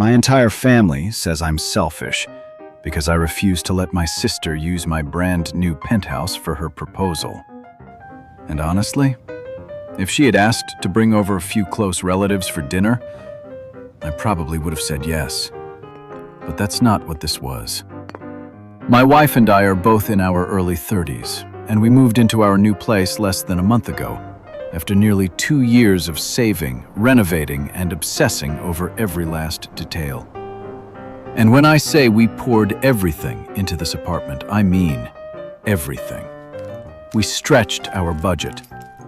My entire family says I'm selfish because I refuse to let my sister use my brand new penthouse for her proposal. And honestly, if she had asked to bring over a few close relatives for dinner, I probably would have said yes. But that's not what this was. My wife and I are both in our early 30s, and we moved into our new place less than a month ago, after nearly 2 years of saving, renovating, and obsessing over every last detail. And when I say we poured everything into this apartment, I mean everything. We stretched our budget.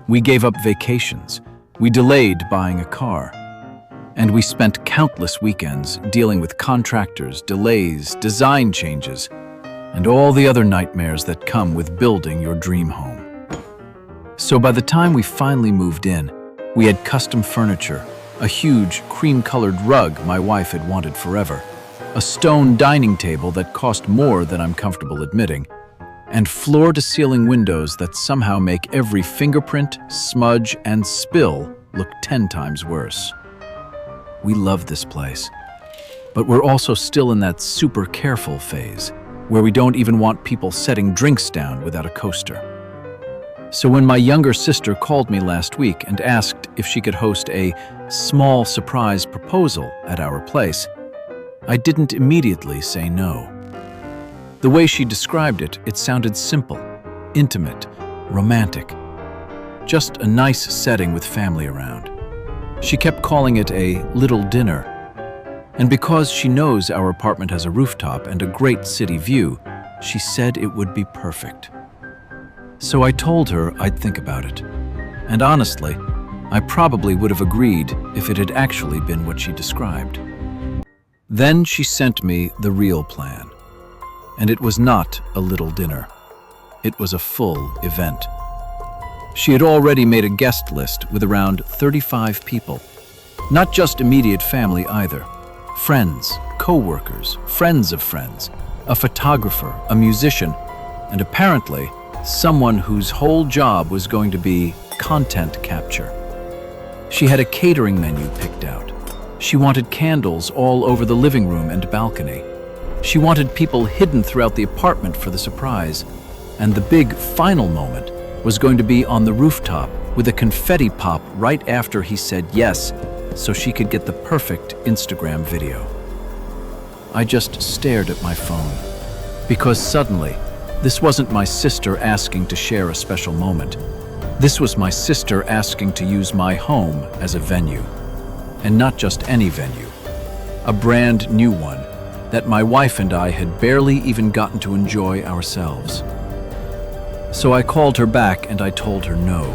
We gave up vacations. We delayed buying a car. And we spent countless weekends dealing with contractors, delays, design changes, and all the other nightmares that come with building your dream home. So by the time we finally moved in, we had custom furniture, a huge cream-colored rug my wife had wanted forever, a stone dining table that cost more than I'm comfortable admitting, and floor-to-ceiling windows that somehow make every fingerprint, smudge, and spill look 10 times worse. We love this place, but we're also still in that super careful phase, where we don't even want people setting drinks down without a coaster. So when my younger sister called me last week and asked if she could host a small surprise proposal at our place, I didn't immediately say no. The way she described it, it sounded simple, intimate, romantic. Just a nice setting with family around. She kept calling it a little dinner. And because she knows our apartment has a rooftop and a great city view, she said it would be perfect. So I told her I'd think about it. And honestly, I probably would have agreed if it had actually been what she described. Then she sent me the real plan. And it was not a little dinner. It was a full event. She had already made a guest list with around 35 people. Not just immediate family either. Friends, co-workers, friends of friends, a photographer, a musician, and apparently someone whose whole job was going to be content capture. She had a catering menu picked out. She wanted candles all over the living room and balcony. She wanted people hidden throughout the apartment for the surprise. And the big final moment was going to be on the rooftop with a confetti pop right after he said yes, so she could get the perfect Instagram video. I just stared at my phone, because suddenly, this wasn't my sister asking to share a special moment. This was my sister asking to use my home as a venue. And not just any venue, a brand new one that my wife and I had barely even gotten to enjoy ourselves. So I called her back and I told her no,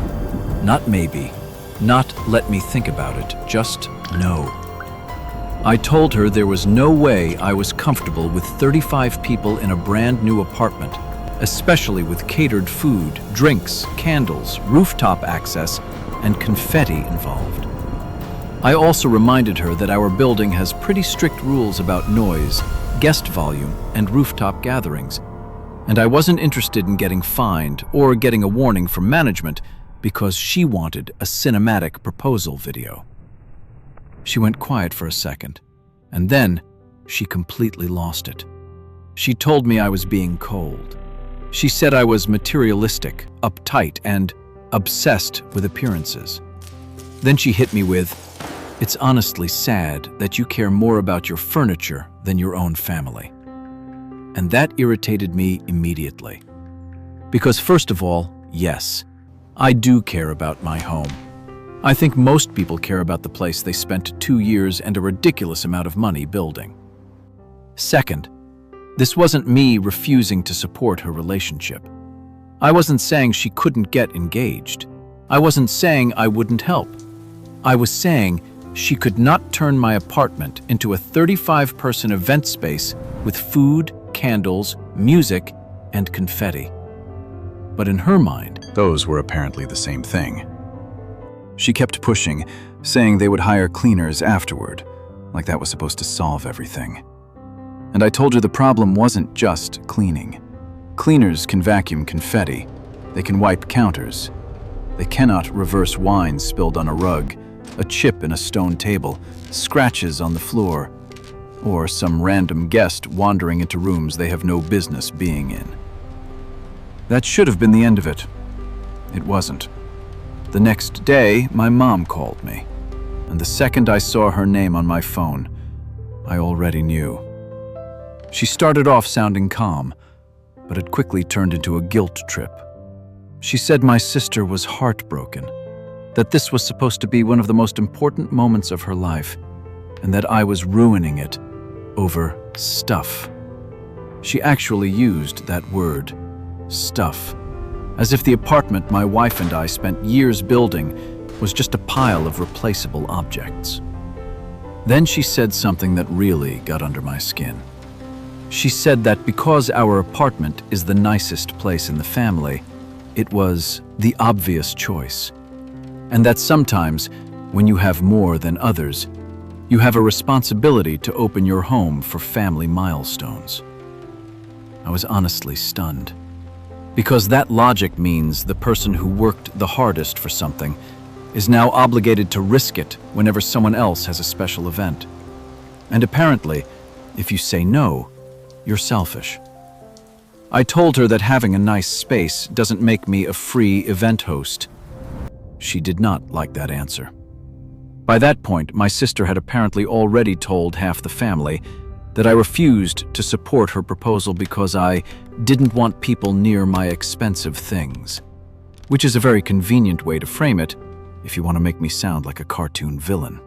not maybe, not let me think about it, just no. I told her there was no way I was comfortable with 35 people in a brand new apartment, especially with catered food, drinks, candles, rooftop access, and confetti involved. I also reminded her that our building has pretty strict rules about noise, guest volume, and rooftop gatherings, and I wasn't interested in getting fined or getting a warning from management because she wanted a cinematic proposal video. She went quiet for a second, and then she completely lost it. She told me I was being cold. She said I was materialistic, uptight, and obsessed with appearances. Then she hit me with, "It's honestly sad that you care more about your furniture than your own family." And that irritated me immediately. Because first of all, yes, I do care about my home. I think most people care about the place they spent 2 years and a ridiculous amount of money building. Second, this wasn't me refusing to support her relationship. I wasn't saying she couldn't get engaged. I wasn't saying I wouldn't help. I was saying she could not turn my apartment into a 35-person event space with food, candles, music, and confetti. But in her mind, those were apparently the same thing. She kept pushing, saying they would hire cleaners afterward, like that was supposed to solve everything. And I told her the problem wasn't just cleaning. Cleaners can vacuum confetti. They can wipe counters. They cannot reverse wine spilled on a rug, a chip in a stone table, scratches on the floor, or some random guest wandering into rooms they have no business being in. That should have been the end of it. It wasn't. The next day, my mom called me, and the second I saw her name on my phone, I already knew. She started off sounding calm, but it quickly turned into a guilt trip. She said my sister was heartbroken, that this was supposed to be one of the most important moments of her life, and that I was ruining it over stuff. She actually used that word, stuff, as if the apartment my wife and I spent years building was just a pile of replaceable objects. Then she said something that really got under my skin. She said that because our apartment is the nicest place in the family, it was the obvious choice, and that sometimes, when you have more than others, you have a responsibility to open your home for family milestones. I was honestly stunned, because that logic means the person who worked the hardest for something is now obligated to risk it whenever someone else has a special event. And apparently, if you say no, you're selfish. I told her that having a nice space doesn't make me a free event host. She did not like that answer. By that point, my sister had apparently already told half the family that I refused to support her proposal because I didn't want people near my expensive things, which is a very convenient way to frame it if you want to make me sound like a cartoon villain.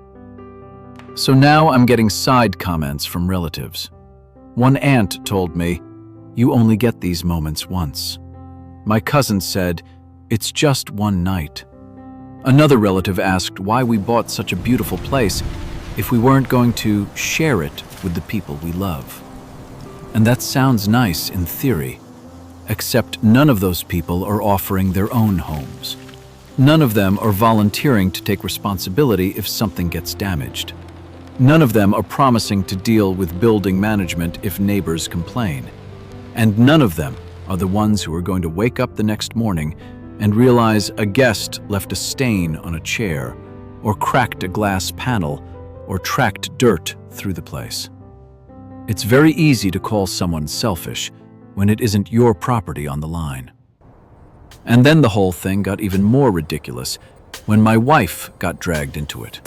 So now I'm getting side comments from relatives. One aunt told me, "You only get these moments once." My cousin said, "It's just one night." Another relative asked why we bought such a beautiful place if we weren't going to share it with the people we love. And that sounds nice in theory, except none of those people are offering their own homes. None of them are volunteering to take responsibility if something gets damaged. None of them are promising to deal with building management if neighbors complain. And none of them are the ones who are going to wake up the next morning and realize a guest left a stain on a chair, or cracked a glass panel, or tracked dirt through the place. It's very easy to call someone selfish when it isn't your property on the line. And then the whole thing got even more ridiculous when my wife got dragged into it.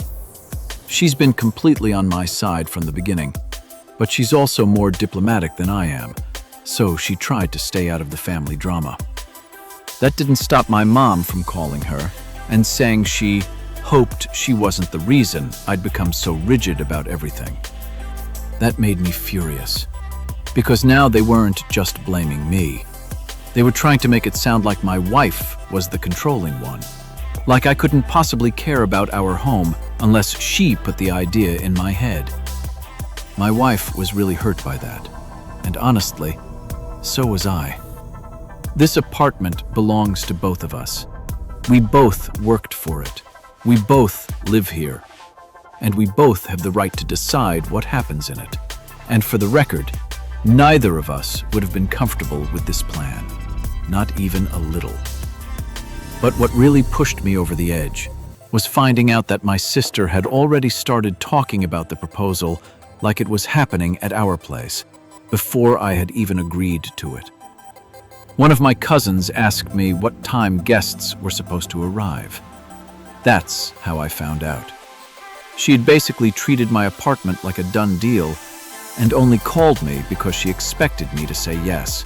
She's been completely on my side from the beginning, but she's also more diplomatic than I am, so she tried to stay out of the family drama. That didn't stop my mom from calling her and saying she hoped she wasn't the reason I'd become so rigid about everything. That made me furious, because now they weren't just blaming me. They were trying to make it sound like my wife was the controlling one, like I couldn't possibly care about our home unless she put the idea in my head. My wife was really hurt by that, and honestly, so was I. This apartment belongs to both of us. We both worked for it. We both live here. And we both have the right to decide what happens in it. And for the record, neither of us would have been comfortable with this plan. Not even a little. But what really pushed me over the edge was finding out that my sister had already started talking about the proposal like it was happening at our place, before I had even agreed to it. One of my cousins asked me what time guests were supposed to arrive. That's how I found out. She had basically treated my apartment like a done deal and only called me because she expected me to say yes.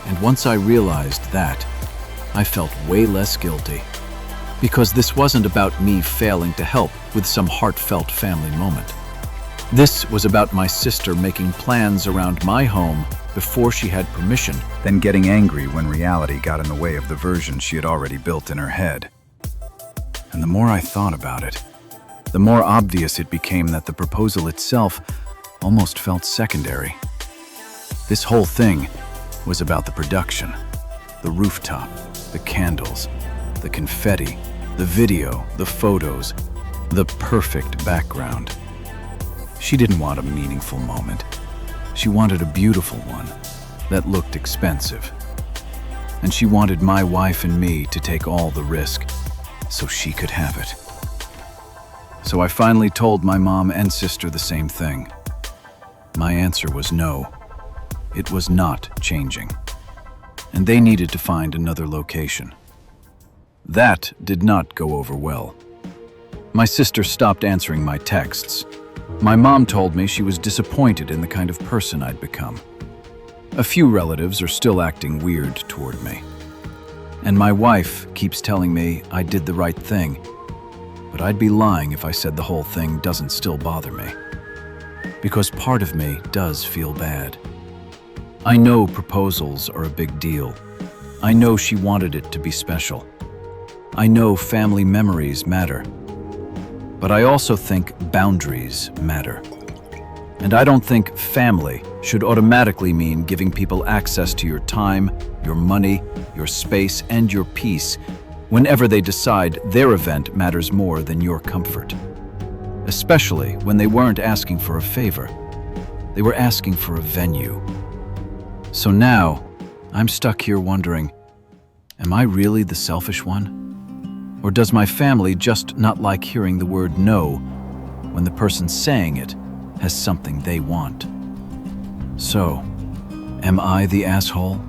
And once I realized that, I felt way less guilty, because this wasn't about me failing to help with some heartfelt family moment. This was about my sister making plans around my home before she had permission, then getting angry when reality got in the way of the version she had already built in her head. And the more I thought about it, the more obvious it became that the proposal itself almost felt secondary. This whole thing was about the production, the rooftop, the candles, the confetti, the video, the photos, the perfect background. She didn't want a meaningful moment. She wanted a beautiful one that looked expensive. And she wanted my wife and me to take all the risk so she could have it. So I finally told my mom and sister the same thing. my answer was no. It was not changing. And they needed to find another location. That did not go over well. My sister stopped answering my texts. My mom told me she was disappointed in the kind of person I'd become. A few relatives are still acting weird toward me. And my wife keeps telling me I did the right thing, but I'd be lying if I said the whole thing doesn't still bother me. Because part of me does feel bad. I know proposals are a big deal. I know she wanted it to be special. I know family memories matter. But I also think boundaries matter. And I don't think family should automatically mean giving people access to your time, your money, your space, and your peace whenever they decide their event matters more than your comfort. Especially when they weren't asking for a favor. They were asking for a venue. So now, I'm stuck here wondering, am I really the selfish one? Or does my family just not like hearing the word no when the person saying it has something they want? So, am I the asshole?